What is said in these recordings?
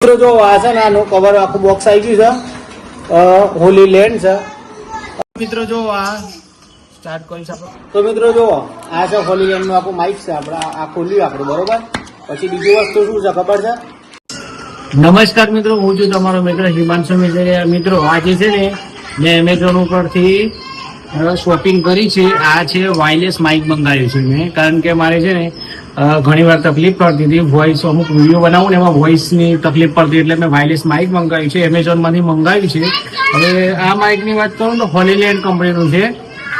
મિત્રો જો આ છે ને આનું કવર આખું બોક્સ આવી ગયું છે હોલી લેન્ડ છે મિત્રો જો આ સ્ટાર્ટ કરીશ આપણે તો મિત્રો જો આ છે હોલી લેન્ડ નું આખું માઇક છે આપણે આ ખોલ્યું આપણે બરોબર પછી બીજી વસ્તુ શું છે ખબર છે નમસ્કાર મિત્રો હું છું તમારો મિત્ર હિમાંશુ મિસ્ત્રી મિત્રો આજે છે ને મેં એમેઝોન ઉપરથી શોપિંગ કરી છે આ છે વાયરલેસ માઇક મંગાવ્યું છે મેં કારણ કે મારે છે ને ઘણી વાર તકલીફ પડતી હતી વોઇસ અમુક વિડીયો બનાવું ને એમાં વોઇસની તકલીફ પડતી એટલે મેં વાયરલેસ માઇક મંગાવ્યું છે એમેઝોનમાંથી મંગાવ્યું છે હવે આ માઇકની વાત કરું તો હોલીલેન્ડ કંપનીનું છે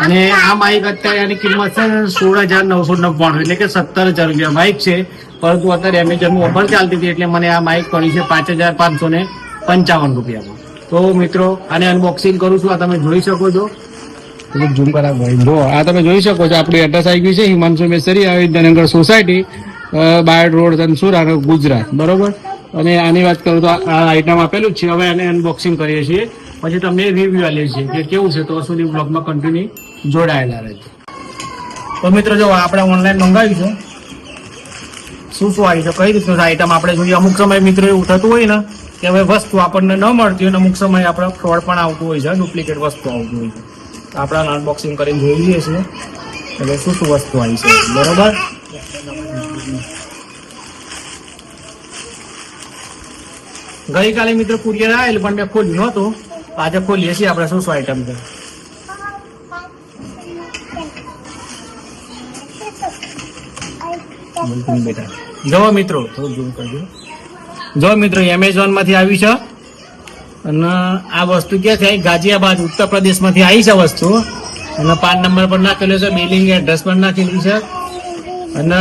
અને આ માઇક અત્યારે આની કિંમત છે 16,999 એટલે કે 17,000 રૂપિયા માઇક છે પરંતુ અત્યારે એમેઝોનનું ઓફર ચાલતી હતી એટલે મને આ માઇક પડી છે 5,555 રૂપિયામાં તો મિત્રો આને અનબોક્સિંગ કરું છું આ તમે જોઈ શકો છો ઝૂમ કરા ભાઈ જો આ તમે જોઈ શકો છો આપણું એડ્રેસ આવી ગયું છે હિમાંશુ મેસરી વિદ્યાનગર સોસાયટી બાયડ રોડ ધનસુરા ગુજરાત બરોબર અને આની વાત કરું તો આ આઈટમ આપેલું જ છે હવે આને અનબોક્સિંગ કરીએ છીએ પછી તમને રિવ્યુ આલીએ છીએ કે કેવું છે તો સુધી બ્લોગમાં કન્ટિન્યુ જોડાયેલા રહેજો તો મિત્રો જો આપણે ઓનલાઈન મંગાવ્યું છે શું આવી છે કઈ રીતનું આઈટમ આપણે જોઈએ અમુક સમય મિત્રો એવું થતું હોય ને કે હવે વસ્તુ આપણને ન મળતી હોય અને અમુક સમય આપણે ફ્રોડ પણ આવતું હોય છે ડુપ્લિકેટ વસ્તુ આવતું હોય છે આપણે અનબોક્સિંગ કરીને જોઈ લઈએ છીએ એટલે શું વસ્તુ આવી છે બરોબર ગઈકાલે મિત્રો કુરિયર આવેલ પણ મેં ખોલ્યું નહોતું આજે ખોલીએ છીએ આપણે શું આઈટમ છે જો મિત્રો જો મિત્રો એમેઝોન માંથી આવી છે અને આ વસ્તુ ક્યાં છે ગાઝિયાબાદ ઉત્તર પ્રદેશ માંથી આવી છે વસ્તુ અને 5 નંબર પર નાખેલો છે બિલિંગ એડ્રેસ પર નાખેલું છે અને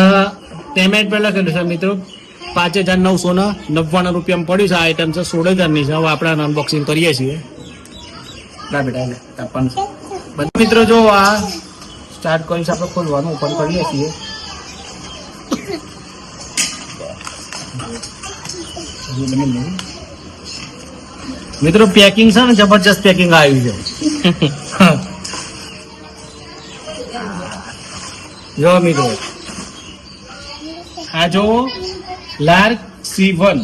પેમેન્ટ પર લખેલું છે મિત્રો 5,999 રૂપિયામાં પડ્યું છે આ આઈટમ છે 16,000 ની છે હવે આપણે અનબોક્સિંગ કરીએ છીએ મિત્રો જો આ સ્ટાર્ટ કરીશ આપણે ખોલવાનું ઓપન કરીએ છીએ મિત્રો પેકિંગ છે ને જબરજસ્ત પેકિંગ આવ્યું છે જો મિત્રો આ જો લાર્ક C1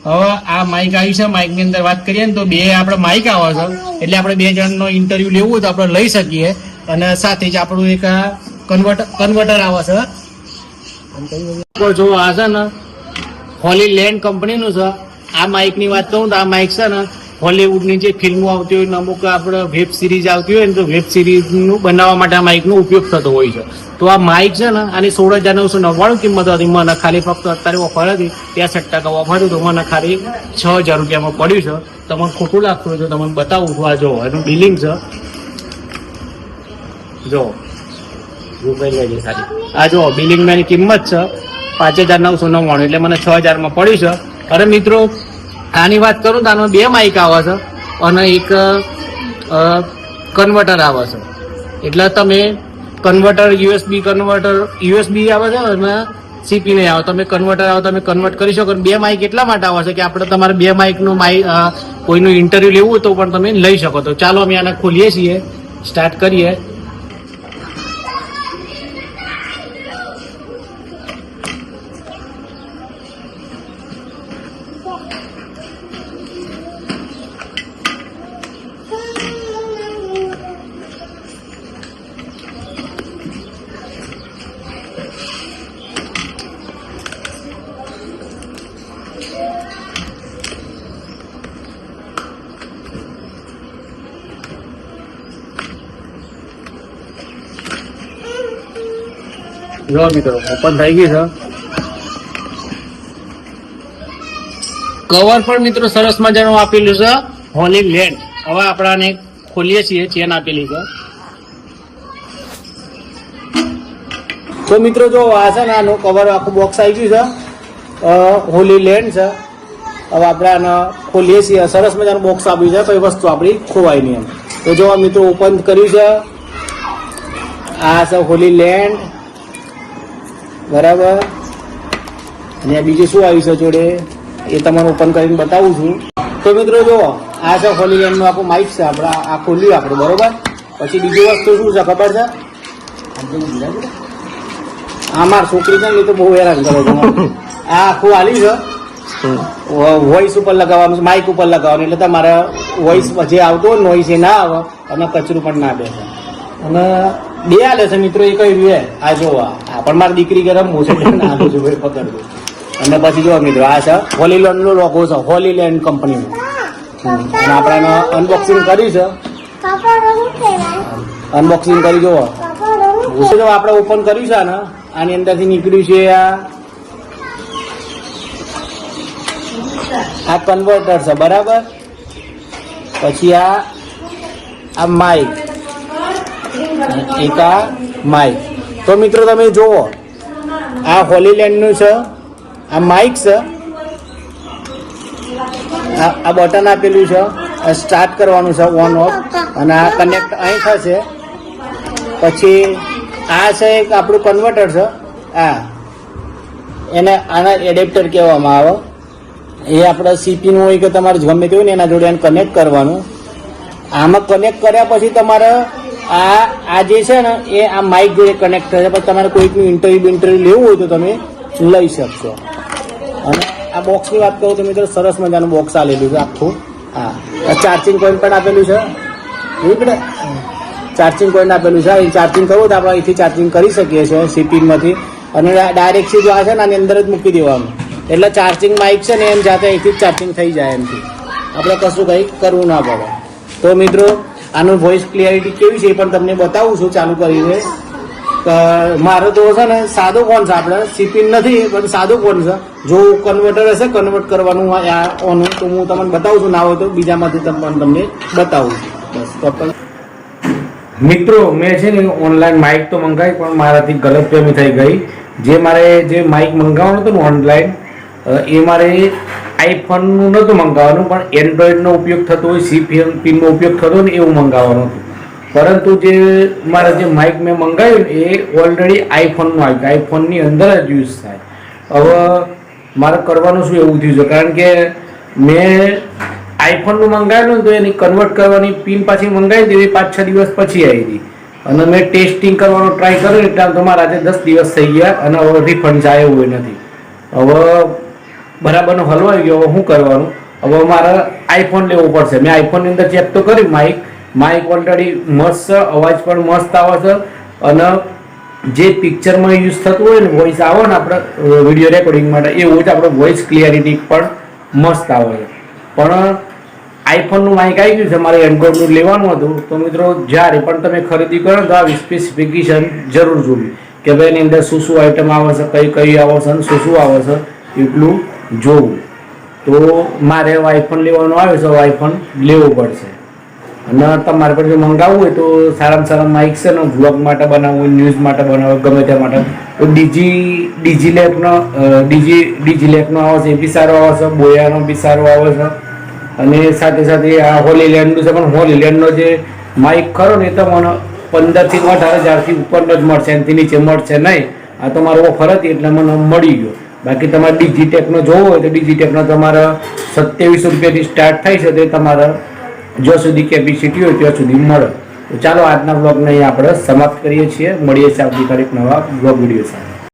હવે આ માઇક આવ્યું છે માઇક ની અંદર વાત કરીએ ને તો બે આપણે માઇક આવે છે એટલે આપણે 2 જણનો ઇન્ટરવ્યુ લેવું હોય તો આપણે લઈ શકીએ અને સાથે જ આપણું એક કન્વર્ટર આવે છે જો આ છે ને હોલીલેન્ડ કંપનીનું છે આ માઇક ની વાત કરું તો આ માઇક છે ને હોલીવુડની જે ફિલ્મો આવતી હોય અમુક આપણે વેબ સિરીઝ આવતી હોય ને તો વેબ સિરીઝનું બનાવવા માટે આ માઇકનો ઉપયોગ થતો હોય છે તો આ માઇક છે ને આની 16,999 કિંમત હતી મને ખાલી ફક્ત અત્યારે ઓફર હતી 63% ઓફર હતું તો મને ખાલી 6,000 રૂપિયામાં પડ્યું છે તમને ખોટું લાગતું હોય તો તમને બતાવું છું આ જો એનું બિલિંગ છે જો આ જો બિલિંગમાં એની કિંમત છે 5,999 એટલે મને 6,000માં પડ્યું છે અરે મિત્રો આની વાત કરું તો આનો 2 માઇક આવે છે અને એક કન્વર્ટર આવે છે એટલે તમે કન્વર્ટર USB આવે છે અને CP નહીં આવે તમે કન્વર્ટર આવે તમે કન્વર્ટ કરી શકો 2 માઇક એટલા માટે આવે છે કે આપણે તમારે 2 માઇકનું કોઈનું ઇન્ટરવ્યુ લેવું હોય તો પણ તમે લઈ શકો તો ચાલો અમે આને ખોલીએ છીએ સ્ટાર્ટ કરીએ જો મિત્રો ઓપન થઈ ગઈ છે કવર પણ મિત્રો સરસ મજાનું આપેલું છે હોલીલેન્ડ હવે આપણાને ખોલીએ છીએ ચેન આપેલી છે તો મિત્રો જો આ છે ને આનું કવર આખું બોક્સ આવી ગયું છે હોલીલેન્ડ છે હવે આપણે આને ખોલીએ છીએ સરસ મજાનું બોક્સ આપ્યું છે કઈ વસ્તુ આપણી ખોવાય નહીં એમ તો જો મિત્રો ઓપન કર્યું છે આ છે હોલીલેન્ડ બરાબર અને બીજું શું આવ્યું છે જોડે એ તમારે ઓપન કરીને બતાવું છું તો મિત્રો જો આ છે હોલીલેન્ડ નું આખું માઇક છે આપણે આ ખોલ્યું આપણે બરોબર પછી બીજી વસ્તુ શું છે ખબર છે આ મારી છોકરી છે ને એ તો બહુ હેરાન કરે છે આ આખું આલી છે વોઇસ ઉપર લગાવવાનું માઇક ઉપર લગાવવાનું એટલે તમારે વોઇસ જે આવતો હોય નોઈસ એ ના આવે અને કચરું પણ ના બેસે. અને બે આલે છે મિત્રો, એ કઈ રે આ જોવા આ પણ મારી દીકરી ગરમ મોસે નાખું છું ભાઈ પકડવું. અને પછી જો મિત્રો આ છે હોલીલેન્ડ નો લોગો છે, હોલીલેન્ડ કંપનીનો. અને આપણે એનો અનબોક્સિંગ કર્યું છે, અનબોક્સિંગ કરી જુઓ. આપણે ઓપન કર્યું છે ને, આની અંદરથી નીકળ્યું છે આ કન્વર્ટર છે બરાબર. પછી આ માઇક, એક આ માઇક. તો મિત્રો તમે જુઓ આ હોલીલેન્ડ નું છે, આ માઇક છે, આ બટન આપેલું છે, આ સ્ટાર્ટ કરવાનું છે ઓન ઓફ, અને આ કનેક્ટ અહીં થશે. પછી આ છે એક આપણું કન્વર્ટર છે, એને આના એડેપ્ટર કહેવામાં આવે. એ આપણે સીપીનું હોય કે તમારે ગમે તે હોય ને એના જોડે એને કનેક્ટ કરવાનું. આમાં કનેક્ટ કર્યા પછી તમારે આ જે છે ને એ આ માઇક જોડે કનેક્ટ થશે. પછી તમારે કોઈકનું ઇન્ટરવ્યુ લેવું હોય તો તમે લઈ શકશો. અને આ બોક્સની વાત કરું તો મિત્રો સરસ મજાનું બોક્સ આલેલું છે આખું. ચાર્જિંગ પોઈન્ટ પણ આપેલું છે, નીકળે ચાર્જિંગ પોઈન્ટ આપેલું છે. અહીં ચાર્જિંગ કરવું તો આપણે અહીંથી ચાર્જિંગ કરી શકીએ છીએ સીપીમાંથી. અને ડાયરેક્ટ સીધું આ છે ને આની અંદર જ મૂકી દેવાનું, એટલે ચાર્જિંગ માઇક છે ને એમ જાતે અહીંથી જ ચાર્જિંગ થઈ જાય એમથી, આપણે કશું કંઈ કરવું ના પડે. તો મિત્રો આનું વોઇસ ક્લિયરિટી કેવી છે એ પણ તમને બતાવું છું ચાલુ કરીને. મારો તો છે ને સાદો ફોન છે, આપણે સીપીન નથી પણ સાદો ફોન છે. જો કન્વર્ટર હશે કન્વર્ટ કરવાનું ઓન તો હું તમને બતાવું છું, ના હોય તો બીજામાંથી તમને બતાવું છું. બસ તો મિત્રો મેં છે ને ઓનલાઈન માઇક તો મંગાવી પણ મારાથી ગલતફહેમી થઈ ગઈ. જે મારે જે માઇક મંગાવવાનું હતું ને ઓનલાઈન, એ મારે આઈફોનનું નહોતું મંગાવવાનું પણ એન્ડ્રોઈડનો ઉપયોગ થતો હોય, સીપીનો ઉપયોગ થતો ને એવું મંગાવવાનું હતું. પરંતુ જે મારે જે માઇક મેં મંગાવ્યું એ ઓલરેડી આઈફોનનું આવ્યું, આઈફોનની અંદર જ યુઝ થાય. હવે મારે કરવાનું શું એવું થયું છે, કારણ કે મેં આઈફોનનું મંગાવેલું તો એની કન્વર્ટ કરવાની પિન પાછી મંગાવી દીધી 5-6 દિવસ પછી આવી હતી. અને મેં ટેસ્ટિંગ કરવાનો ટ્રાય કર્યો એટલે તો મારા આજે 10 દિવસ થઈ ગયા અને હવે રિફંડ જાય એવું નથી. હવે બરાબરનો હલવાઈ ગયો, હવે શું કરવાનું? હવે મારે આઈફોન લેવો પડશે. મેં આઈફોનની અંદર ચેક તો કર્યું માઇક ઓલરેડી મસ્ત છે, અવાજ પણ મસ્ત આવે છે. અને જે પિક્ચરમાં યુઝ થતું હોય ને વોઇસ આવે ને આપણે વિડીયો રેકોર્ડિંગ માટે, એવું જ આપણે વોઇસ ક્લિયરિટી પણ મસ્ત આવે છે. પણ આઈફોનનું માઇક આવી ગયું છે, મારે એન્ડ્રોઈડનું લેવાનું હતું. તો મિત્રો જ્યારે પણ તમે ખરીદી કરો તો આ સ્પેસિફિકેશન જરૂર જોવી કે ભાઈ એની અંદર શું શું આઈટમ આવે છે, કઈ આવે છે અને શું આવે છે એટલું જોવું. તો મારે આઈફોન લેવાનો આવ્યો છે, આઈફોન લેવો પડશે. અને તમારે પણ જો મંગાવવું હોય તો સારામાં સારા માઇક છે ને વ્લોગ માટે બનાવવું, ન્યૂઝ માટે બનાવવું, ગમે તે માટે તો ડીજીલેકનો આવે છે, એ બી સારો આવે છે. બોયાનો બી સારો આવે છે. અને સાથે સાથે આ હોલીલેન્ડનું છે, પણ હોલીલેન્ડનો જે માઇક ખરો ને એ તો મને 15,000 થી 18,000 ઉપરનો જ મળશે, એનાથી નીચે મળશે નહીં. આ તો મારો ઓફર હતી એટલે મને મળી ગયો. બાકી તમારે ડીજીટેકનો જોવો હોય તો ડીજીટેકનો તમારે 2700 રૂપિયાથી સ્ટાર્ટ થાય છે. તો તમારે જ્યાં સુધી કેપેસિટી હોય ત્યાં સુધી મળે. તો ચાલો આજના બ્લોગને અહીં આપણે સમાપ્ત કરીએ છીએ. મળીએ છીએ આવતીકાલે એક નવા બ્લોગ વિડીયો સાથે.